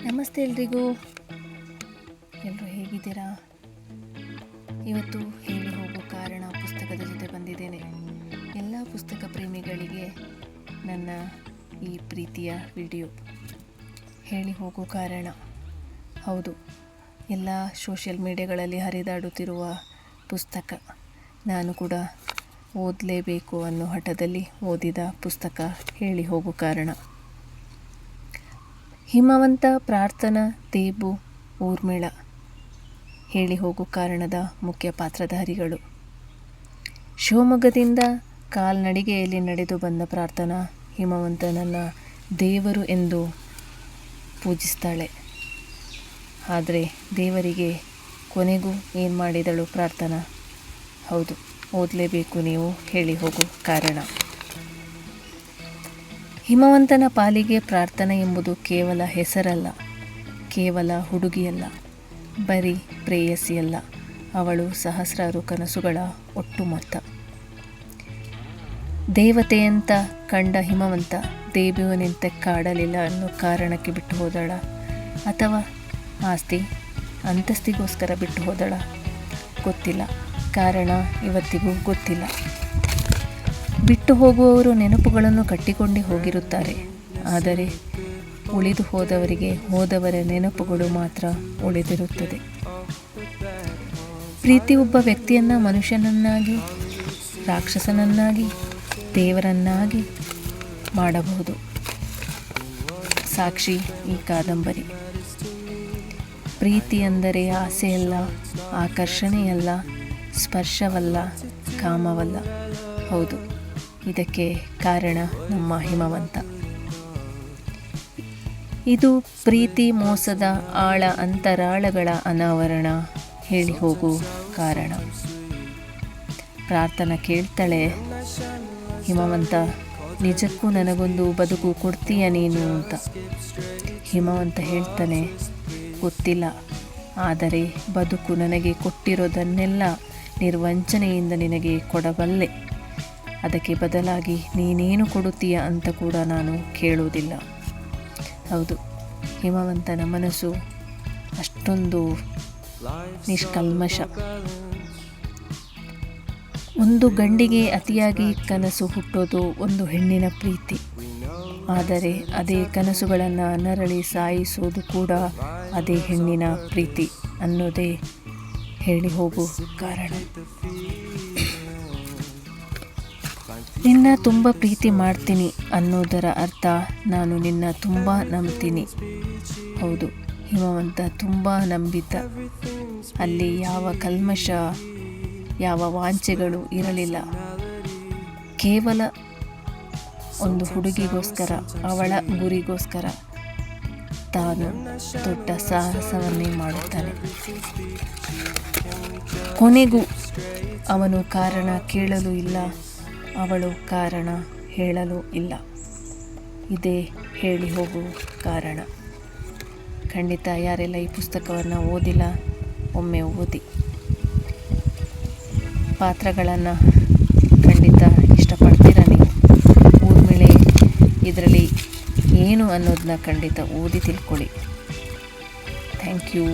ನಮಸ್ತೆ ಎಲ್ರಿಗೂ. ಎಲ್ಲರೂ ಹೇಗಿದ್ದೀರಾ? ಇವತ್ತು ಹೇಳಿ ಹೋಗೋ ಕಾರಣ ಪುಸ್ತಕದ ಜೊತೆ ಬಂದಿದ್ದೇನೆ. ಎಲ್ಲ ಪುಸ್ತಕ ಪ್ರೇಮಿಗಳಿಗೆ ನನ್ನ ಈ ಪ್ರೀತಿಯ ವಿಡಿಯೋ. ಹೇಳಿ ಹೋಗೋ ಕಾರಣ, ಹೌದು, ಎಲ್ಲ ಸೋಷಿಯಲ್ ಮೀಡಿಯಾಗಳಲ್ಲಿ ಹರಿದಾಡುತ್ತಿರುವ ಪುಸ್ತಕ. ನಾನು ಕೂಡ ಓದಲೇಬೇಕು ಅನ್ನೋ ಹಠದಲ್ಲಿ ಓದಿದ ಪುಸ್ತಕ ಹೇಳಿ ಹೋಗೋ ಕಾರಣ. ಹಿಮವಂತ, ಪ್ರಾರ್ಥನಾ, ದೇಬು, ಊರ್ಮಿಳ ಹೇಳಿ ಹೋಗೋ ಕಾರಣದ ಮುಖ್ಯ ಪಾತ್ರಧಾರಿಗಳು. ಶಿವಮೊಗ್ಗದಿಂದ ಕಾಲ್ನಡಿಗೆಯಲ್ಲಿ ನಡೆದು ಬಂದ ಪ್ರಾರ್ಥನಾ ಹಿಮವಂತನನ್ನು ದೇವರು ಎಂದು ಪೂಜಿಸ್ತಾಳೆ. ಆದರೆ ದೇವರಿಗೆ ಕೊನೆಗೂ ಏನು ಮಾಡಿದಳು ಪ್ರಾರ್ಥನಾ? ಹೌದು, ಓದಲೇಬೇಕು ನೀವು ಹೇಳಿ ಹೋಗೋ ಕಾರಣ. ಹಿಮವಂತನ ಪಾಲಿಗೆ ಪ್ರಾರ್ಥನಾ ಎಂಬುದು ಕೇವಲ ಹೆಸರಲ್ಲ, ಕೇವಲ ಹುಡುಗಿಯಲ್ಲ, ಬರೀ ಪ್ರೇಯಸಿಯಲ್ಲ, ಅವಳು ಸಹಸ್ರಾರು ಕನಸುಗಳ ಒಟ್ಟು ಮೊತ್ತ. ದೇವತೆಯಂತ ಕಂಡ ಹಿಮವಂತ ದೇಬುವಿನಂತೆ ಕಾಡಲಿಲ್ಲ ಅನ್ನೋ ಕಾರಣಕ್ಕೆ ಬಿಟ್ಟು ಹೋದಳ, ಅಥವಾ ಆಸ್ತಿ ಅಂತಸ್ತಿಗೋಸ್ಕರ ಬಿಟ್ಟು ಹೋದಳ? ಗೊತ್ತಿಲ್ಲ. ಕಾರಣ ಇವತ್ತಿಗೂ ಗೊತ್ತಿಲ್ಲ. ಬಿಟ್ಟು ಹೋಗುವವರು ನೆನಪುಗಳನ್ನು ಕಟ್ಟಿಕೊಂಡೇ ಹೋಗಿರುತ್ತಾರೆ. ಆದರೆ ಉಳಿದು ಹೋದವರಿಗೆ ಹೋದವರ ನೆನಪುಗಳು ಮಾತ್ರ ಉಳಿದಿರುತ್ತದೆ. ಪ್ರೀತಿ ಒಬ್ಬ ವ್ಯಕ್ತಿಯನ್ನು ಮನುಷ್ಯನನ್ನಾಗಿ, ರಾಕ್ಷಸನನ್ನಾಗಿ, ದೇವರನ್ನಾಗಿ ಮಾಡಬಹುದು. ಸಾಕ್ಷಿ ಈ ಕಾದಂಬರಿ. ಪ್ರೀತಿ ಅಂದರೆ ಆಸೆಯಲ್ಲ, ಆಕರ್ಷಣೆಯಲ್ಲ, ಸ್ಪರ್ಶವಲ್ಲ, ಕಾಮವಲ್ಲ. ಹೌದು, ಇದಕ್ಕೆ ಕಾರಣ ನಮ್ಮ ಹಿಮವಂತ. ಇದು ಪ್ರೀತಿ ಮೋಸದ ಆಳ ಅಂತರಾಳಗಳ ಅನಾವರಣ, ಹೇಳಿ ಹೋಗು ಕಾರಣ. ಪ್ರಾರ್ಥನಾ ಕೇಳ್ತಾಳೆ, ಹಿಮವಂತ, ನಿಜಕ್ಕೂ ನನಗೊಂದು ಬದುಕು ಕೊಡ್ತೀಯ ನೀನು ಅಂತ. ಹಿಮವಂತ ಹೇಳ್ತಾನೆ, ಗೊತ್ತಿಲ್ಲ, ಆದರೆ ಬದುಕು ನನಗೆ ಕೊಟ್ಟಿರೋದನ್ನೆಲ್ಲ ನಿರ್ವಂಚನೆಯಿಂದ ನಿನಗೆ ಕೊಡಬಲ್ಲೆ. ಅದಕ್ಕೆ ಬದಲಾಗಿ ನೀನೇನು ಕೊಡುತ್ತೀಯ ಅಂತ ಕೂಡ ನಾನು ಕೇಳುವುದಿಲ್ಲ. ಹೌದು, ಹಿಮವಂತನ ಮನಸ್ಸು ಅಷ್ಟೊಂದು ನಿಷ್ಕಲ್ಮಶ. ಒಂದು ಗಂಡಿಗೆ ಅತಿಯಾಗಿ ಕನಸು ಹುಟ್ಟೋದು ಒಂದು ಹೆಣ್ಣಿನ ಪ್ರೀತಿ. ಆದರೆ ಅದೇ ಕನಸುಗಳನ್ನು ನರಳಿ ಸಾಯಿಸೋದು ಕೂಡ ಅದೇ ಹೆಣ್ಣಿನ ಪ್ರೀತಿ ಅನ್ನೋದೇ ಹೇಳಿ ಹೋಗು ಕಾರಣ. ನಿನ್ನ ತುಂಬ ಪ್ರೀತಿ ಮಾಡ್ತೀನಿ ಅನ್ನೋದರ ಅರ್ಥ ನಾನು ನಿನ್ನ ತುಂಬ ನಂಬ್ತೀನಿ. ಹೌದು, ಹಿಮವಂತ ತುಂಬ ನಂಬಿದ್ದ. ಅಲ್ಲಿ ಯಾವ ಕಲ್ಮಶ, ಯಾವ ವಾಂಛೆಗಳು ಇರಲಿಲ್ಲ. ಕೇವಲ ಒಂದು ಹುಡುಗಿಗೋಸ್ಕರ, ಅವಳ ಗುರಿಗೋಸ್ಕರ ತಾನು ದೊಡ್ಡ ಸಾಹಸವನ್ನೇ ಮಾಡುತ್ತಾನೆ. ಕೊನೆಗೂ ಅವನು ಕಾರಣ ಕೇಳಲು ಇಲ್ಲ, ಅವಳು ಕಾರಣ ಹೇಳಲು ಇಲ್ಲ. ಇದೇ ಹೇಳಿ ಹೋಗು ಕಾರಣ. ಖಂಡಿತ ಯಾರೆಲ್ಲ ಈ ಪುಸ್ತಕವನ್ನು ಓದಿಲ್ಲ, ಒಮ್ಮೆ ಓದಿ. ಪಾತ್ರಗಳನ್ನು ಖಂಡಿತ ಇಷ್ಟಪಡ್ತೀರ ನೀವು. ಊರ್ಮಿಳೆ ಇದರಲ್ಲಿ ಏನು ಅನ್ನೋದನ್ನ ಖಂಡಿತ ಓದಿ ತಿಳ್ಕೊಳ್ಳಿ. Thank you.